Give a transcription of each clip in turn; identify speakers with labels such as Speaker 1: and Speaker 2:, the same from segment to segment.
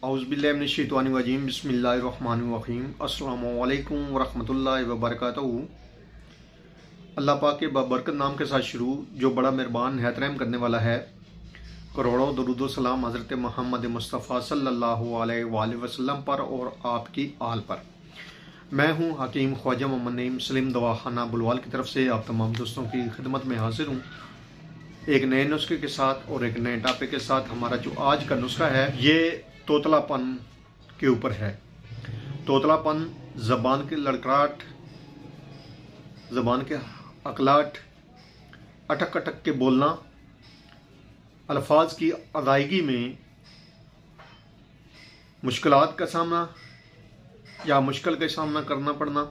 Speaker 1: औज़ुबिल्लाहिमिनश्शैतानिर्रजीम बिस्मिल्लाहिर्रहमानिर्रहीम अस्सलामु अलैकुम वरहमतुल्लाहि वबरकातुहू। अल्लाह पाक के बरकत नाम के साथ शुरू, जो बड़ा मेहरबान निहायत रहम करने वाला है। करोड़ों दरूद व सलाम हज़रत मोहम्मद मुस्तफ़ा सल्लल्लाहु अलैहि वसल्लम पर और आपकी आल पर। मैं हूँ हकीम ख्वाजा मोहम्मद नईम सलीम दवाखाना बुलवाल की तरफ से आप तमाम दोस्तों की खिदमत में हाजिर हूँ, एक नए नुस्खे के साथ और एक नए टॉपिक के साथ। हमारा जो आज का नुस्खा है ये तोतलापन के ऊपर है। तोतलापन, ज़बान की लड़खड़ाहट, ज़बान के अकलाहट, अटक अटक के बोलना, अल्फाज की अदायगी में मुश्किलात का सामना या मुश्किल का सामना करना पड़ना,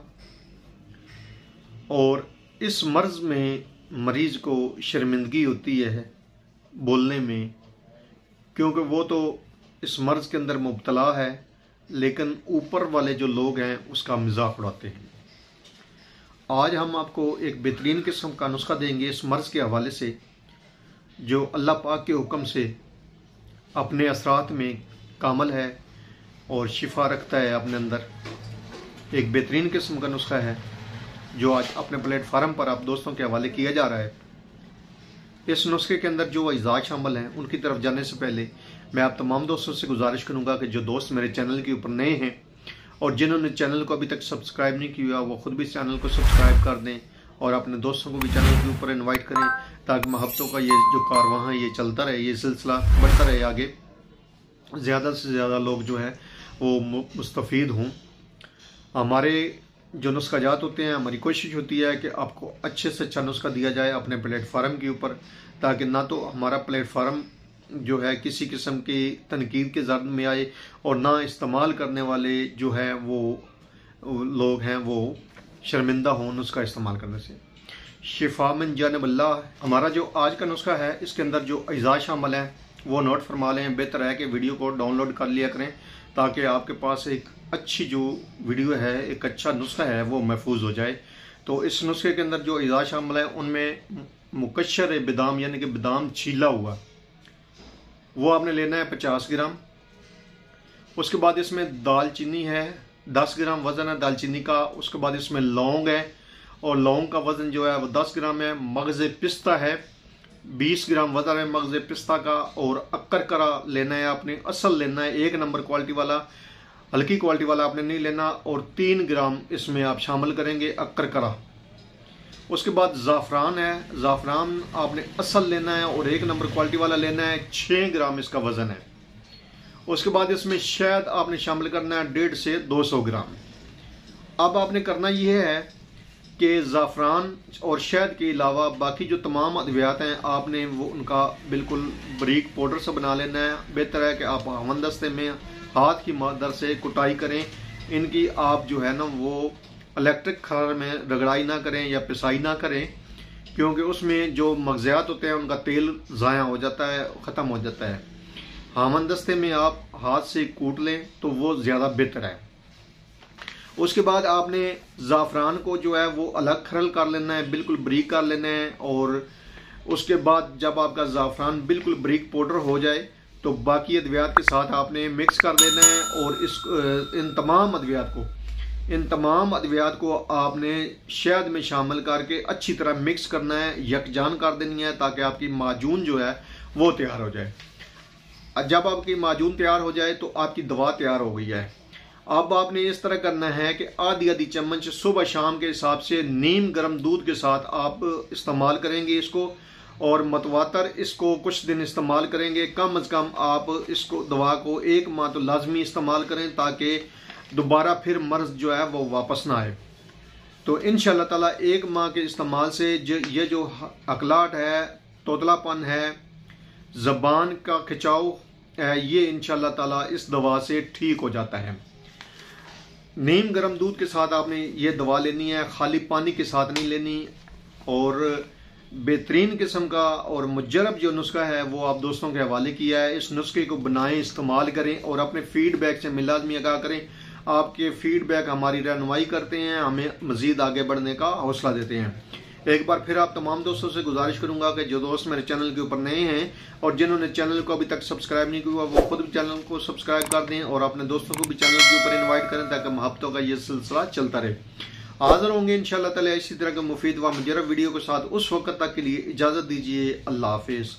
Speaker 1: और इस मर्ज़ में मरीज़ को शर्मिंदगी होती है बोलने में, क्योंकि वो तो इस मर्ज़ के अंदर मुब्तला है, लेकिन ऊपर वाले जो लोग हैं उसका मजाक उड़ाते हैं। आज हम आपको एक बेहतरीन किस्म का नुस्खा देंगे इस मर्ज़ के हवाले से, जो अल्लाह पाक के हुक्म से अपने असरात में कामल है और शिफा रखता है अपने अंदर। एक बेहतरीन किस्म का नुस्खा है जो आज अपने प्लेटफार्म पर आप दोस्तों के हवाले किया जा रहा है। इस नुस्खे के अंदर जो अज़ा शामिल हैं उनकी तरफ जाने से पहले मैं आप तमाम दोस्तों से गुजारिश करूंगा कि जो दोस्त मेरे चैनल के ऊपर नए हैं और जिन्होंने चैनल को अभी तक सब्सक्राइब नहीं किया, वो खुद भी इस चैनल को सब्सक्राइब कर दें और अपने दोस्तों को भी चैनल के ऊपर इनवाइट करें, ताकि मोहब्बतों का ये जो कारवां है ये चलता रहे, ये सिलसिला बढ़ता रहे आगे, ज़्यादा से ज़्यादा लोग जो है वो मुस्तफ़ीद हों। हमारे जो नुस्खाजात होते हैं, हमारी कोशिश होती है कि आपको अच्छे से अच्छा नुस्खा दिया जाए अपने प्लेटफार्म के ऊपर, ताकि ना तो हमारा प्लेटफार्म जो है किसी किस्म की तनकीद के ज़र्द में आए और ना इस्तेमाल करने वाले जो है वो लोग हैं वो शर्मिंदा हों नुस्खा इस्तेमाल करने से। शिफा मिन जानिबिल्लाह हमारा जो आज का नुस्खा है, इसके अंदर जो अज़ा शामिल हैं वो नोट फरमा लें। बेहतर है कि वीडियो को डाउनलोड कर लिया करें, ताकि आपके पास एक अच्छी जो वीडियो है, एक अच्छा नुस्खा है वो महफूज हो जाए। तो इस नुस्खे के अंदर जो अज़ा शामिल है उनमें मुकश्शर बादाम यानी कि बादाम छीला हुआ वो आपने लेना है 50 ग्राम। उसके बाद इसमें दालचीनी है, 10 ग्राम वज़न है दालचीनी का। उसके बाद इसमें लौंग है और लौंग का वज़न जो है वो 10 ग्राम है। मगज़ पिस्ता है, 20 ग्राम वज़न है मगज़ पिस्ता का। और अक्कर करा लेना है आपने, असल लेना है, 1 नंबर क्वालिटी वाला, हल्की क्वालिटी वाला आपने नहीं लेना। और 3 ग्राम इसमें आप शामिल करेंगे अक्कर करा। उसके बाद ज़ाफ़रान है, ज़ाफ़रान आपने असल लेना है और 1 नंबर क्वालिटी वाला लेना है, 6 ग्राम इसका वज़न है। उसके बाद इसमें शहद आपने शामिल करना है 150 से 200 ग्राम। अब आपने करना यह है कि ज़ाफ़रान और शहद के अलावा बाकी जो तमाम अद्वियात हैं आपने वो उनका बिल्कुल बारीक पाउडर से बना लेना है। बेहतर है कि आप हवन दस्ते में हाथ की मदद से कुटाई करें। इनकी आप जो है ना वो इलेक्ट्रिक खर में रगड़ाई ना करें या पिसाई ना करें, क्योंकि उसमें जो मग़ज़ियात होते हैं उनका तेल ज़ाया हो जाता है, ख़त्म हो जाता है। हामन दस्ते में आप हाथ से कूट लें तो वो ज़्यादा बेहतर है। उसके बाद आपने ज़ाफ़रान को जो है वो अलग खरल कर लेना है, बिल्कुल बारीक कर लेना है। और उसके बाद जब आपका ज़ाफ़रान बिल्कुल बारीक पाउडर हो जाए तो बाकी अद्वियात के साथ आपने मिक्स कर देना है। और इन तमाम अद्वियात को आपने शहद में शामिल करके अच्छी तरह मिक्स करना है, यकजान कर देनी है, ताकि आपकी माजून जो है वो तैयार हो जाए। जब आपकी माजून तैयार हो जाए तो आपकी दवा तैयार हो गई है। अब आपने इस तरह करना है कि आधी चम्मच सुबह शाम के हिसाब से नीम गर्म दूध के साथ आप इस्तेमाल करेंगे इसको, और मतवातर इसको कुछ दिन इस्तेमाल करेंगे। कम अज़ कम आप इसको दवा को 1 माह तो लाजमी इस्तेमाल करें, ताकि दोबारा फिर मर्ज़ जो है वो वापस ना आए। तो इंशाअल्लाह ताला 1 माह के इस्तेमाल से ये जो अकलाहट है, तोतलापन है, ज़बान का खिंचाव है, ये इंशाअल्लाह ताला इस दवा से ठीक हो जाता है। नीम गर्म दूध के साथ आपने ये दवा लेनी है, खाली पानी के साथ नहीं लेनी। और बेहतरीन किस्म का और मुजरब जो नुस्खा है वो आप दोस्तों के हवाले किया है। इस नुस्खे को बनाएं, इस्तेमाल करें और अपने फीडबैक से मिलाज़मी आगाह करें। आपके फीडबैक हमारी रहनुमाई करते हैं, हमें मज़ीद आगे बढ़ने का हौसला देते हैं। एक बार फिर आप तमाम दोस्तों से गुजारिश करूंगा कि जो दोस्त मेरे चैनल के ऊपर नए हैं और जिन्होंने चैनल को अभी तक सब्सक्राइब नहीं किया वो खुद भी चैनल को सब्सक्राइब कर दें और अपने दोस्तों को भी चैनल के ऊपर इन्वाइट करें ताकि मोहब्बतों का ये सिलसिला चलता रहे। हाजिर होंगे इंशाअल्लाह ताला इसी तरह के मुफीद व मुजरब वीडियो के साथ। उस वक्त तक के लिए इजाज़त दीजिए। अल्लाह हाफिज़।